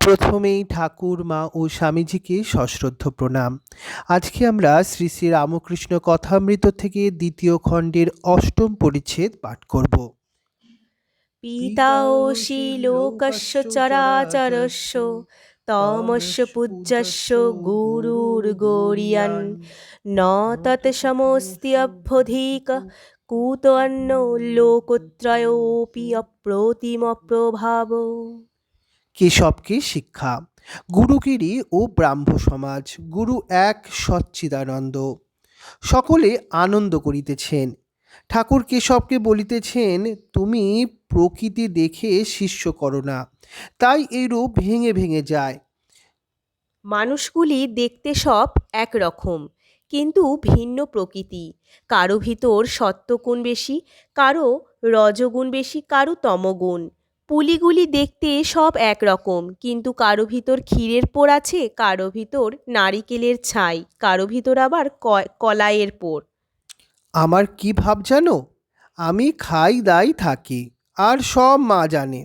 প্রথমেই ঠাকুর মা ও স্বামীজিকে সশ্রদ্ধ প্রণাম। আজকে আমরা শ্রী শ্রী রামকৃষ্ণ কথামৃত থেকে দ্বিতীয় খণ্ডের অষ্টম পরিচ্ছেদ পাঠ করব। পিতাওষি লোকস্য চরাচরস্য তমস্য পূজ্যস্য গুরুর্গৌরিয়ান ন তৎসমস্তি অভ্যধিক কুতোऽন্য লোকত্রয়োऽপি অপ্রতিমপ্রভাব। কেশবকে শিক্ষা। গুরুগিরি ও ব্রাহ্ম সমাজ। গুরু এক সচ্চিদানন্দ। সকলে আনন্দ করিতেছেন। ঠাকুর কেশবকে বলিতেছেন, তুমি প্রকৃতি দেখে শিষ্য করো না, তাই এইরূপ ভেঙে ভেঙে যায়। মানুষগুলি দেখতে সব একরকম, কিন্তু ভিন্ন প্রকৃতি। কারো ভিতর সত্ত্বগুণ বেশি, কারো রজগুণ বেশি, কারো তমগুণ। পুলিগুলি দেখতে সব একরকম, কিন্তু কারো ভিতর ক্ষীরের পোড় আছে, কারো ভিতর নারিকেলের ছাই, কারো ভিতর আবার কলাইয়ের পোড়। আমার কি ভাব জানো? আমি খাই দাই থাকি, আর সব মা জানে।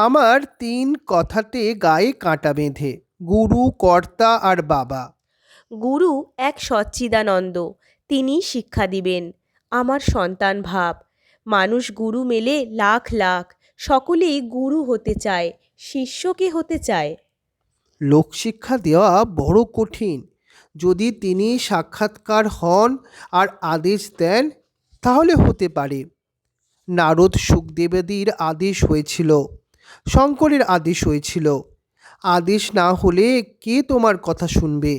আমার তিন কথাতে গায়ে কাঁটা বেঁধে, গুরু, কর্তা আর বাবা। গুরু এক সচ্চিদানন্দ, তিনি শিক্ষা দিবেন। আমার সন্তান ভাব। মানুষ গুরু মেলে লাখ লাখ, সকলেই গুরু হতে চায়, শিষ্যকে হতে চায়। লোকশিক্ষা দেওয়া বড় কঠিন। যদি তিনি সাক্ষাৎকার হন আর আদেশ দেন, তাহলে হতে পারে। নারদ সুখদেবাদির আদেশ হয়েছিল, শঙ্করের আদেশ হয়েছিল। আদেশ না হলে কে তোমার কথা শুনবে?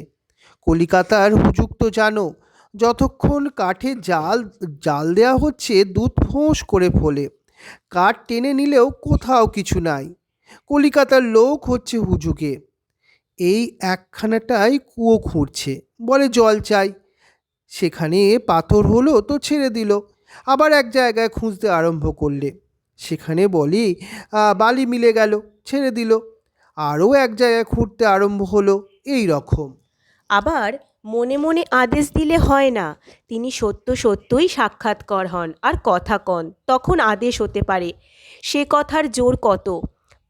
কলিকাতার হুজুগ তো জানো, যতক্ষণ কাঠে জাল জাল দেওয়া হচ্ছে, দুধ ফোঁস করে ফোলে। কাঠ টেনে নিলেও কোথাও কিছু নাই। কলিকাতার লোক হচ্ছে হুজুগে। এই একখানাটাই কুয়ো খুঁড়ছে, বলে জল চাই। সেখানে পাথর হলো তো ছেড়ে দিল। আবার এক জায়গায় খুঁজতে আরম্ভ করলে, সেখানে বলি বালি মিলে গেল, ছেড়ে দিল। আরও এক জায়গায় খুঁড়তে আরম্ভ হলো, এই রকম। আবার মনে মনে আদেশ দিলে হয় না, তিনি সত্য সত্যই সাক্ষাৎকার হন আর কথা কন, তখন আদেশ হতে পারে। সে কথার জোর কত!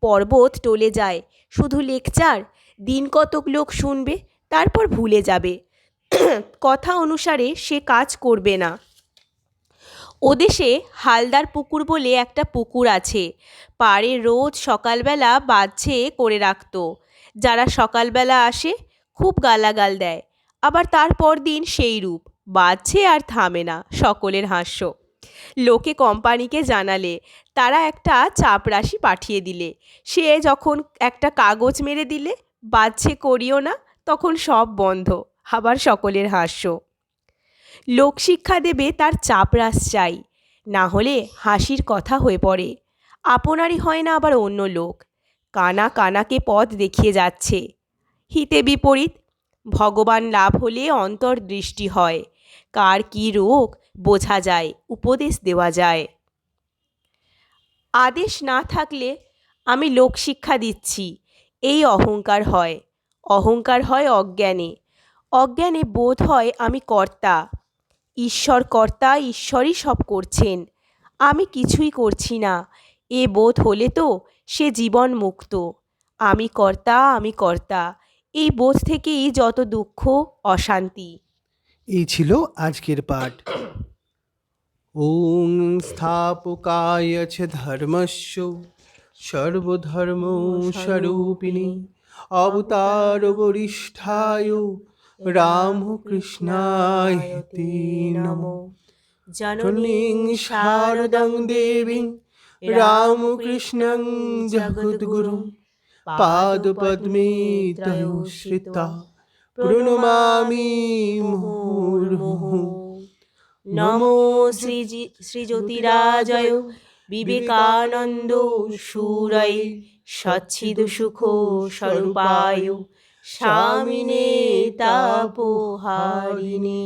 পর্বত টলে যায়, শুধু লেকচার, দিন কতক লোক শুনবে, তারপর ভুলে যাবে। কথা অনুসারে সে কাজ করবে না। ওদেশে হালদার পুকুর বলে একটা পুকুর আছে, পাড়ে রোজ সকালবেলা বাজছে করে রাখতো। যারা সকালবেলা আসে খুব গালাগাল দেয়, আবার তারপর দিন সেই রূপ, বাজছে আর থামে না, সকলের হাস্য। লোকে কোম্পানিকে জানালে, তারা একটা চাপরাশি পাঠিয়ে দিলে, সে যখন একটা কাগজ মেরে দিলে, বাজছে করিও না, তখন সব বন্ধ, আবার সকলের হাস্য। লোকশিক্ষা দেবে তার চাপরাশ চাই, না হলে হাসির কথা হয়ে পড়ে। আপনারই হয় না, আবার অন্য লোক। কানা কানাকে পথ দেখিয়ে যাচ্ছে, হিতে বিপরীত। ভগবান লাভ হলে অন্তর্দৃষ্টি হয়, কার কি রোগ বোঝা যায়, উপদেশ দেওয়া যায়। আদেশ না থাকলে আমি লোকশিক্ষা দিচ্ছি, এই অহংকার হয়। অহংকার হয় অজ্ঞানে। অজ্ঞানে বোধ হয় আমি কর্তা। ঈশ্বর কর্তা, ঈশ্বরই সব করছেন, আমি কিছুই করছি না, এ বোধ হলে তো সে জীবন মুক্ত। আমি কর্তা, আমি কর্তা, এই বোধ থেকেই যত দুঃখ, অশান্তি। এই ছিল আজকের পাঠ। ওং স্থাপকায় চ ধর্মস্য সর্বধর্ম স্বরূপিণী অবতার বরিষ্ঠায় রামকৃষ্ণায় তে নমো। জননীং শারদং দেবীং রামকৃষ্ণং জগদ্গুরুং পাদপদ্মে ত্রয়োশ্রিতা প্রণমামি মুহুর্মুহুঃ। নমো শ্রীজ্যোতিরাজয় বিবেকানন্দ সুরয়ে সচ্চিদ সুখ স্বরূপায় স্বামিনে তাপহারিণে।